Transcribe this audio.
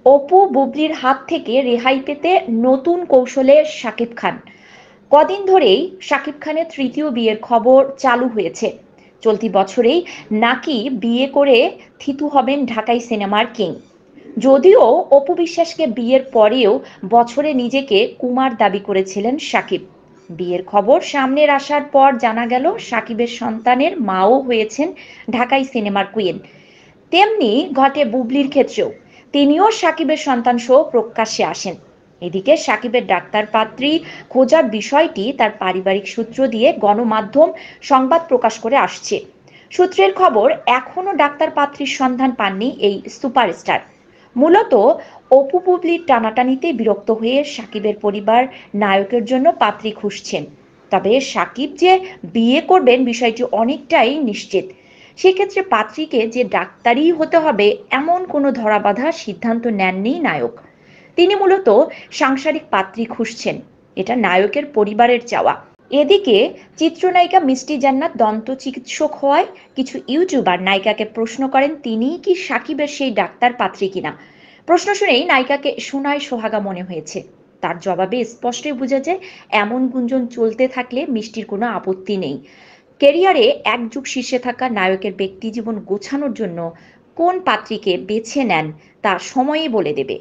অপু বুবলির হাত থেকে রেহাই পেতে নতুন কৌশলে শাকিব খান। কদিন ধরেই শাকিব খানের তৃতীয় বিয়ের খবর চালু হয়েছে। চলতি বছরেই নাকি বিয়ে করে থিতু হবেন ঢাকাই সিনেমার কিং। যদিও অপু বিশ্বাসকে বিয়ের পরেও বছরে নিজেকে কুমার দাবি করেছিলেন শাকিব। বিয়ের খবর সামনের আসার পর জানা গেল শাকিবের সন্তানের মাও হয়েছেন ঢাকাই সিনেমার কুইন। তেমনি ঘটে বুবলির ক্ষেত্রেও। তিনিও সাকিবের সন্তান সহ প্রকাশ্যে আসেন। এদিকে সাকিবের ডাক্তার পাত্রী খোঁজার বিষয়টি তার পারিবারিক সূত্র দিয়ে গণমাধ্যম সংবাদ প্রকাশ করে আসছে। সূত্রের খবর, এখনো ডাক্তার পাত্রীর সন্ধান পাননি এই সুপারস্টার। মূলত অপু বুবলির টানাটানিতে বিরক্ত হয়ে সাকিবের পরিবার নায়কের জন্য পাত্রী খুঁজছেন। তবে সাকিব যে বিয়ে করবেন বিষয়টি অনেকটাই নিশ্চিত। সেক্ষেত্রে পাত্রীকে যে ডাক্তারই হতে হবে এমন কোনো ধরাবাঁধা সিদ্ধান্ত নেননি নায়ক। তিনি মূলত সাংসারিক পাত্রী খুঁজছেন, এটা নায়কের পরিবারের চাওয়া। এদিকে চিত্রনায়িকা মিষ্টি জান্নাত দন্ত চিকিৎসক হওয়ায় কিছু ইউটিউবার নায়িকাকে প্রশ্ন করেন তিনিই কি সাকিবের সেই ডাক্তার পাত্রী কিনা। প্রশ্ন শুনেই নায়িকাকে সোনায় সোহাগা মনে হয়েছে। তার জবাবে স্পষ্টই বোঝা যায় এমন গুঞ্জন চলতে থাকলে মিষ্টির কোনো আপত্তি নেই। ক্যারিয়ারে এক যুগ শীর্ষে থাকা নায়কের ব্যক্তিজীবন গোছানোর জন্য কোন পাত্রীকে বেছে নেন তা সময়ই বলে দেবে।